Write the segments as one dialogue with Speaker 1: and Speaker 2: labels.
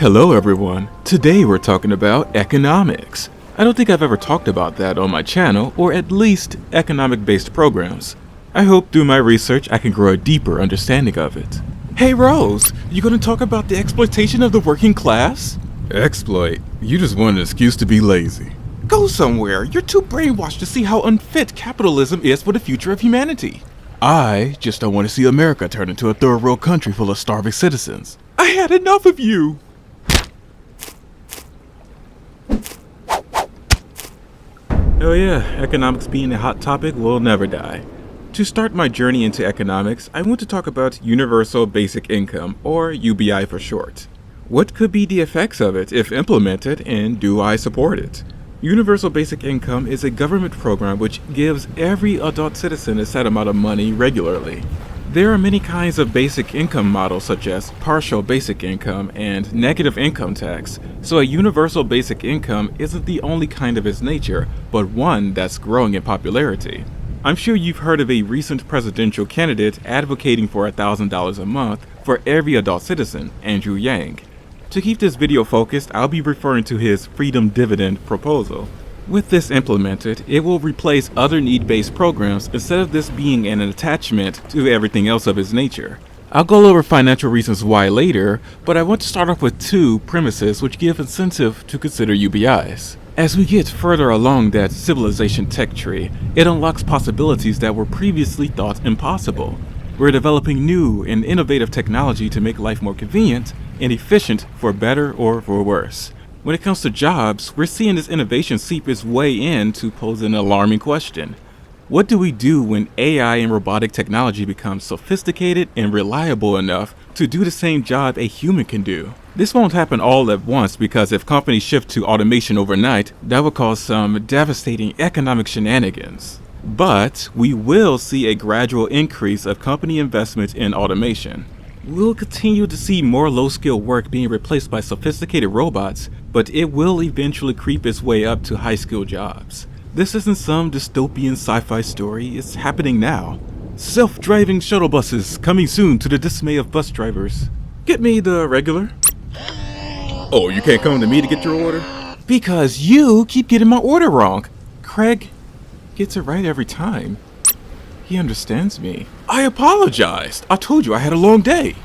Speaker 1: Hello everyone, today we're talking about economics. I don't think I've ever talked about that on my channel, or at least economic-based programs. I hope through my research I can grow a deeper understanding of it. Hey Rose, you gonna talk about the exploitation of the working class? Exploit? You just want an excuse to be lazy. Go somewhere, you're too brainwashed to see how unfit capitalism is for the future of humanity. I just don't want to see America turn into a third world country full of starving citizens. I had enough of you! Oh yeah, economics being a hot topic will never die. To start my journey into economics, I want to talk about Universal Basic Income, or UBI for short. What could be the effects of it if implemented, and do I support it? Universal Basic Income is a government program which gives every adult citizen a set amount of money regularly. There are many kinds of basic income models such as partial basic income and negative income tax, so a universal basic income isn't the only kind of its nature, but one that's growing in popularity. I'm sure you've heard of a recent presidential candidate advocating for $1,000 a month for every adult citizen, Andrew Yang. To keep this video focused, I'll be referring to his Freedom Dividend proposal. With this implemented, it will replace other need-based programs instead of this being an attachment to everything else of its nature. I'll go over financial reasons why later, but I want to start off with two premises which give incentive to consider UBIs. As we get further along that civilization tech tree, it unlocks possibilities that were previously thought impossible. We're developing new and innovative technology to make life more convenient and efficient for better or for worse. When it comes to jobs, we're seeing this innovation seep its way in to pose an alarming question. What do we do when AI and robotic technology becomes sophisticated and reliable enough to do the same job a human can do? This won't happen all at once because if companies shift to automation overnight, that would cause some devastating economic shenanigans. But we will see a gradual increase of company investment in automation. We'll continue to see more low-skill work being replaced by sophisticated robots, but it will eventually creep its way up to high-skill jobs. This isn't some dystopian sci-fi story, it's happening now. Self-driving shuttle buses coming soon to the dismay of bus drivers. Get me the regular. Oh, you can't come to me to get your order? Because you keep getting my order wrong. Craig gets it right every time. He understands me. I apologized. I told you I had a long day.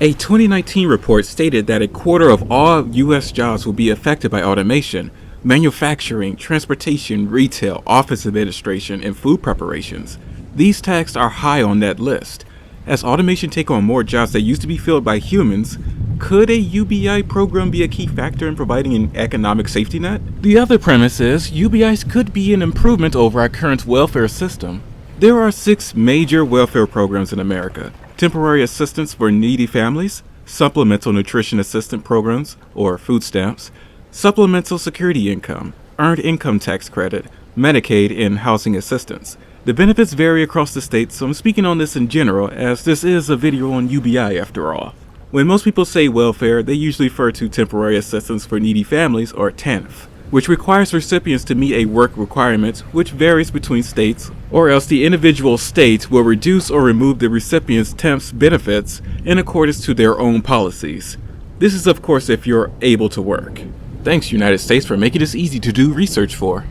Speaker 1: A 2019 report stated that a quarter of all U.S. jobs will be affected by automation. Manufacturing, transportation, retail, office administration, and food preparations. These tasks are high on that list. As automation take on more jobs that used to be filled by humans, could a UBI program be a key factor in providing an economic safety net? The other premise is UBIs could be an improvement over our current welfare system. There are 6 major welfare programs in America: temporary assistance for needy families, supplemental nutrition assistance programs, or food stamps, supplemental security income, earned income tax credit, Medicaid, and housing assistance. The benefits vary across the state, so I'm speaking on this in general, as this is a video on UBI after all. When most people say welfare, they usually refer to temporary assistance for needy families, or TANF, which requires recipients to meet a work requirement which varies between states, or else the individual state will reduce or remove the recipient's TANF's benefits in accordance to their own policies. This is of course if you're able to work. Thanks United States for making this easy to do research for.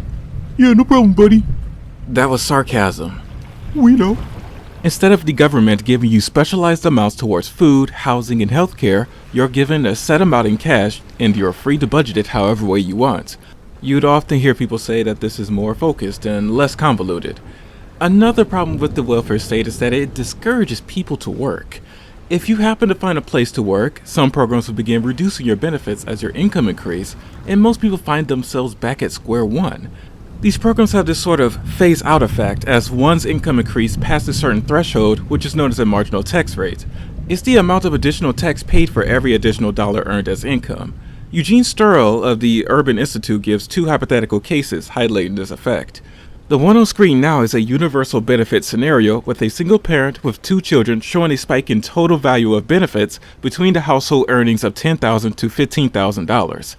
Speaker 1: Yeah, no problem, buddy. That was sarcasm. We know. Instead of the government giving you specialized amounts towards food, housing, and healthcare, you're given a set amount in cash and you're free to budget it however way you want. You'd often hear people say that this is more focused and less convoluted. Another problem with the welfare state is that it discourages people to work. If you happen to find a place to work, some programs will begin reducing your benefits as your income increases, and most people find themselves back at square one. These programs have this sort of phase-out effect as one's income increase past a certain threshold, which is known as a marginal tax rate. It's the amount of additional tax paid for every additional dollar earned as income. Eugene Sturrell of the Urban Institute gives 2 hypothetical cases highlighting this effect. The one on screen now is a universal benefit scenario with a single parent with 2 children showing a spike in total value of benefits between the household earnings of $10,000 to $15,000.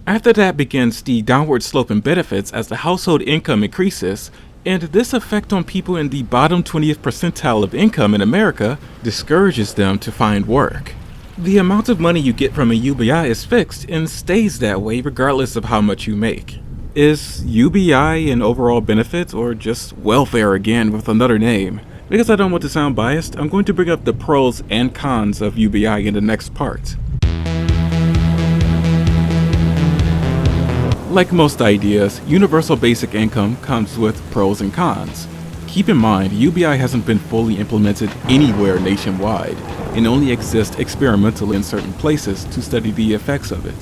Speaker 1: After that begins the downward slope in benefits as the household income increases, and this effect on people in the bottom 20th percentile of income in America discourages them to find work. The amount of money you get from a UBI is fixed and stays that way regardless of how much you make. Is UBI an overall benefit or just welfare again with another name? Because I don't want to sound biased, I'm going to bring up the pros and cons of UBI in the next part. Like most ideas, universal basic income comes with pros and cons. Keep in mind, UBI hasn't been fully implemented anywhere nationwide and only exists experimentally in certain places to study the effects of it.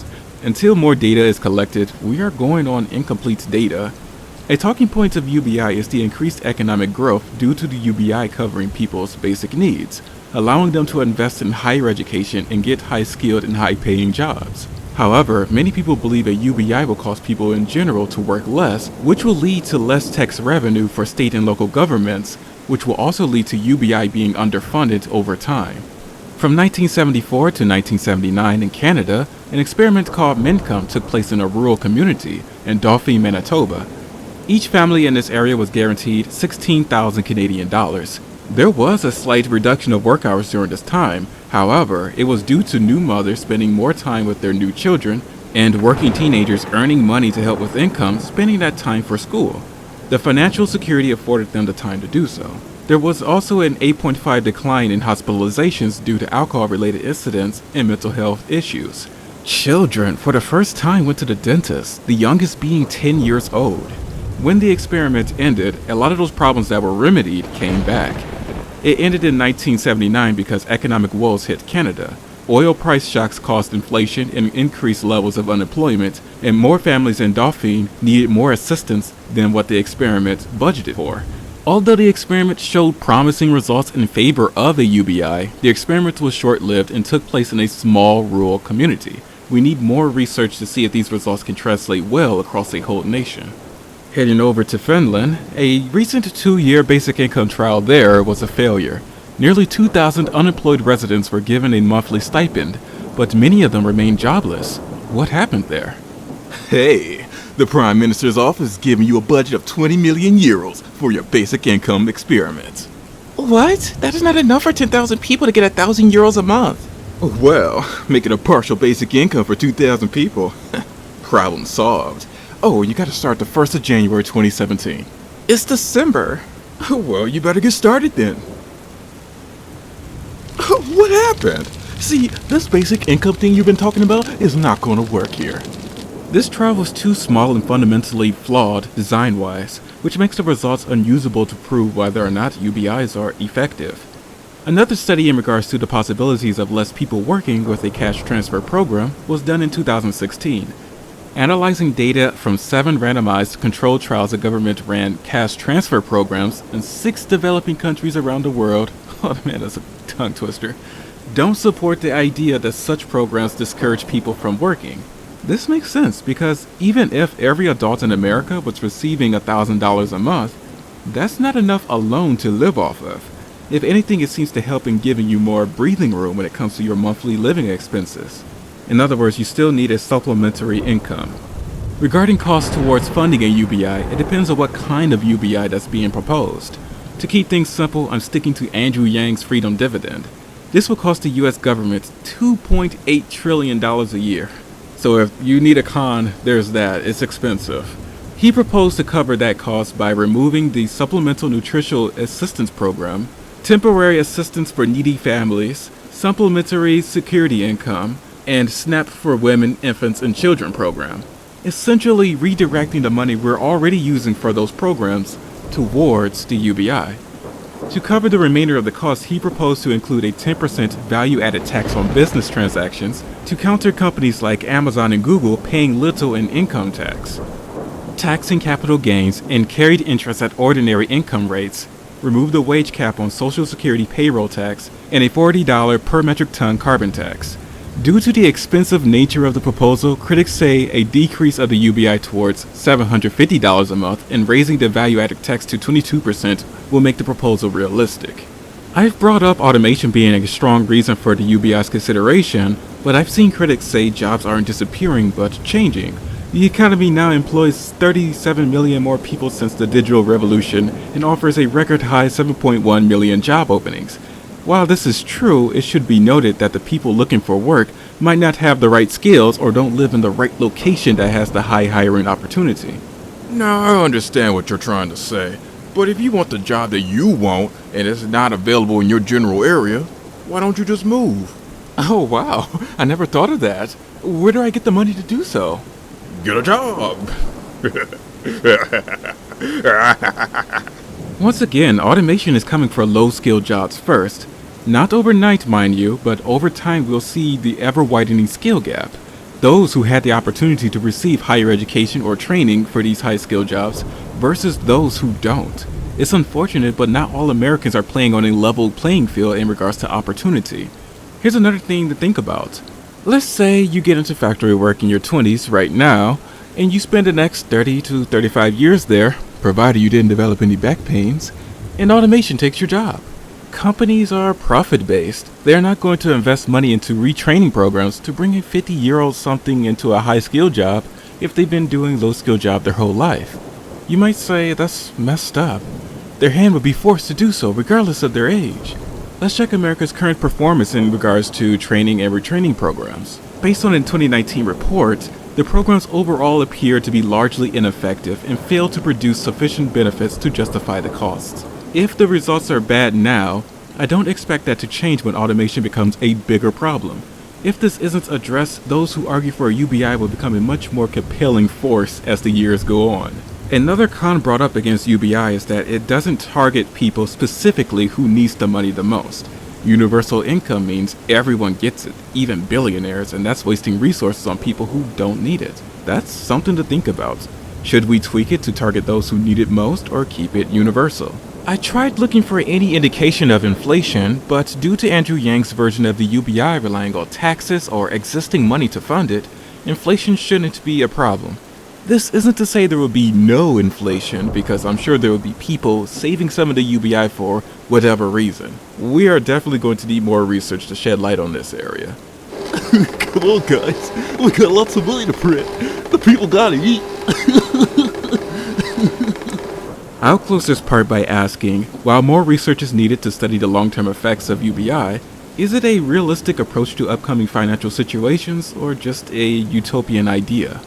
Speaker 1: Until more data is collected, we are going on incomplete data. A talking point of UBI is the increased economic growth due to the UBI covering people's basic needs, allowing them to invest in higher education and get high-skilled and high-paying jobs. However, many people believe a UBI will cause people in general to work less, which will lead to less tax revenue for state and local governments, which will also lead to UBI being underfunded over time. From 1974 to 1979 in Canada, an experiment called Mincome took place in a rural community in Dauphin, Manitoba. Each family in this area was guaranteed 16,000 Canadian dollars. There was a slight reduction of work hours during this time. However, it was due to new mothers spending more time with their new children and working teenagers earning money to help with income spending that time for school. The financial security afforded them the time to do so. There was also an 8.5 decline in hospitalizations due to alcohol-related incidents and mental health issues. Children for the first time went to the dentist, the youngest being 10 years old. When the experiment ended, a lot of those problems that were remedied came back. It ended in 1979 because economic woes hit Canada. Oil price shocks caused inflation and increased levels of unemployment, and more families in Dauphin needed more assistance than what the experiment budgeted for. Although the experiment showed promising results in favor of a UBI, the experiment was short-lived and took place in a small rural community. We need more research to see if these results can translate well across a whole nation. Heading over to Finland, a recent 2-year basic income trial there was a failure. Nearly 2,000 unemployed residents were given a monthly stipend, but many of them remained jobless. What happened there?
Speaker 2: Hey, the Prime Minister's office is giving you a budget of 20 million euros for your basic income experiment.
Speaker 3: What? That is not enough for 10,000 people to get 1,000 euros a month.
Speaker 2: Well, making a partial basic income for 2,000 people. Problem solved. Oh, you gotta start the 1st of January 2017.
Speaker 3: It's December.
Speaker 2: Well, you better get started then. What happened? See, this basic income thing you've been talking about is not gonna work here.
Speaker 1: This trial was too small and fundamentally flawed design-wise, which makes the results unusable to prove whether or not UBIs are effective. Another study in regards to the possibilities of less people working with a cash transfer program was done in 2016. Analyzing data from 7 randomized controlled trials the government ran cash transfer programs in 6 developing countries around the world, oh man, that's a tongue twister, don't support the idea that such programs discourage people from working. This makes sense because even if every adult in America was receiving $1,000 a month, that's not enough alone to live off of. If anything, it seems to help in giving you more breathing room when it comes to your monthly living expenses. In other words, you still need a supplementary income. Regarding costs towards funding a UBI, it depends on what kind of UBI that's being proposed. To keep things simple, I'm sticking to Andrew Yang's Freedom Dividend. This will cost the US government $2.8 trillion a year. So if you need a con, there's that. It's expensive. He proposed to cover that cost by removing the Supplemental Nutritional Assistance Program, temporary assistance for needy families, supplementary security income, and SNAP for Women, Infants, and Children program, essentially redirecting the money we're already using for those programs towards the UBI. To cover the remainder of the cost, he proposed to include a 10% value-added tax on business transactions to counter companies like Amazon and Google paying little in income tax. Taxing capital gains and carried interest at ordinary income rates, remove the wage cap on Social Security payroll tax, and a $40 per metric ton carbon tax. Due to the expensive nature of the proposal, critics say a decrease of the UBI towards $750 a month and raising the value-added tax to 22% will make the proposal realistic. I've brought up automation being a strong reason for the UBI's consideration, but I've seen critics say jobs aren't disappearing but changing. The economy now employs 37 million more people since the digital revolution and offers a record high 7.1 million job openings. While this is true, it should be noted that the people looking for work might not have the right skills or don't live in the right location that has the high hiring opportunity.
Speaker 2: Now, I understand what you're trying to say, but if you want the job that you want and it's not available in your general area, why don't you just move?
Speaker 1: Oh wow, I never thought of that. Where do I get the money to do so?
Speaker 2: Get a job.
Speaker 1: Once again, automation is coming for low-skilled jobs first. Not overnight, mind you, but over time we'll see the ever-widening skill gap. Those who had the opportunity to receive higher education or training for these high-skilled jobs versus those who don't. It's unfortunate, but not all Americans are playing on a level playing field in regards to opportunity. Here's another thing to think about. Let's say you get into factory work in your 20s right now, and you spend the next 30 to 35 years there, provided you didn't develop any back pains, and automation takes your job. Companies are profit-based. They're not going to invest money into retraining programs to bring a 50-year-old something into a high-skill job if they've been doing low-skill job their whole life. You might say that's messed up. Their hand would be forced to do so regardless of their age. Let's check America's current performance in regards to training and retraining programs. Based on a 2019 report, the programs overall appear to be largely ineffective and fail to produce sufficient benefits to justify the costs. If the results are bad now, I don't expect that to change when automation becomes a bigger problem. If this isn't addressed, those who argue for a UBI will become a much more compelling force as the years go on. Another con brought up against UBI is that it doesn't target people specifically who needs the money the most. Universal income means everyone gets it, even billionaires, and that's wasting resources on people who don't need it. That's something to think about. Should we tweak it to target those who need it most or keep it universal? I tried looking for any indication of inflation, but due to Andrew Yang's version of the UBI relying on taxes or existing money to fund it, inflation shouldn't be a problem. This isn't to say there will be no inflation, because I'm sure there will be people saving some of the UBI for whatever reason. We are definitely going to need more research to shed light on this area.
Speaker 4: Come on, guys. We got lots of money to print. The people gotta eat.
Speaker 1: I'll close this part by asking, while more research is needed to study the long-term effects of UBI, is it a realistic approach to upcoming financial situations or just a utopian idea?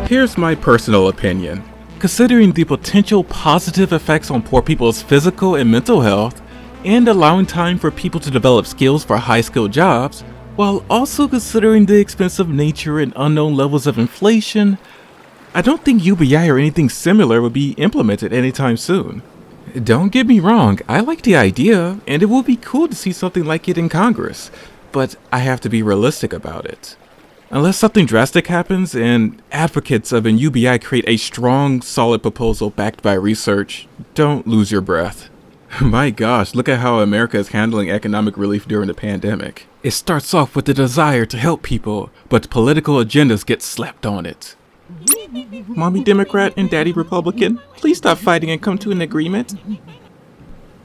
Speaker 1: Here's my personal opinion. Considering the potential positive effects on poor people's physical and mental health, and allowing time for people to develop skills for high-skilled jobs, while also considering the expensive nature and unknown levels of inflation, I don't think UBI or anything similar will be implemented anytime soon. Don't get me wrong, I like the idea, and it would be cool to see something like it in Congress, but I have to be realistic about it. Unless something drastic happens and advocates of an UBI create a strong, solid proposal backed by research, don't lose your breath. My gosh, look at how America is handling economic relief during the pandemic. It starts off with the desire to help people, but political agendas get slapped on it. Mommy Democrat and Daddy Republican, please stop fighting and come to an agreement.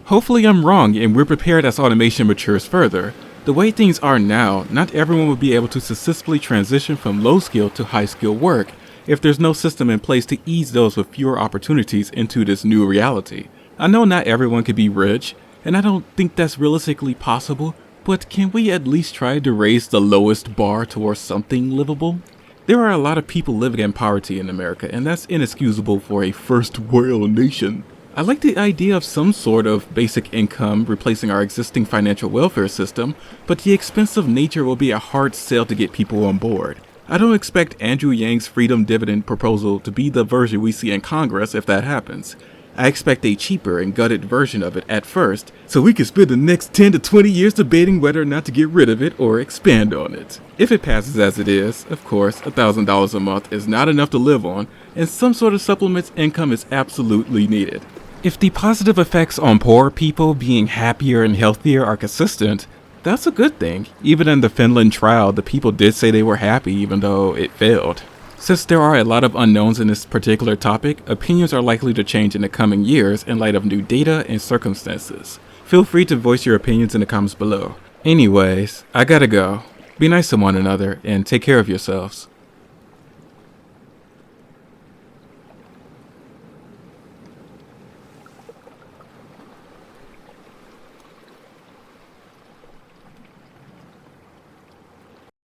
Speaker 1: Hopefully I'm wrong and we're prepared as automation matures further. The way things are now, not everyone will be able to successfully transition from low skill to high skill work if there's no system in place to ease those with fewer opportunities into this new reality. I know not everyone can be rich, and I don't think that's realistically possible, but can we at least try to raise the lowest bar towards something livable? There are a lot of people living in poverty in America, and that's inexcusable for a first world nation. I like the idea of some sort of basic income replacing our existing financial welfare system, but the expensive nature will be a hard sell to get people on board. I don't expect Andrew Yang's freedom dividend proposal to be the version we see in Congress if that happens. I expect a cheaper and gutted version of it at first, so we can spend the next 10 to 20 years debating whether or not to get rid of it or expand on it. If it passes as it is, of course, $1,000 a month is not enough to live on, and some sort of supplement's income is absolutely needed. If the positive effects on poor people being happier and healthier are consistent, that's a good thing. Even in the Finland trial, the people did say they were happy even though it failed. Since there are a lot of unknowns in this particular topic, opinions are likely to change in the coming years in light of new data and circumstances. Feel free to voice your opinions in the comments below. Anyways, I gotta go. Be nice to one another and take care of yourselves.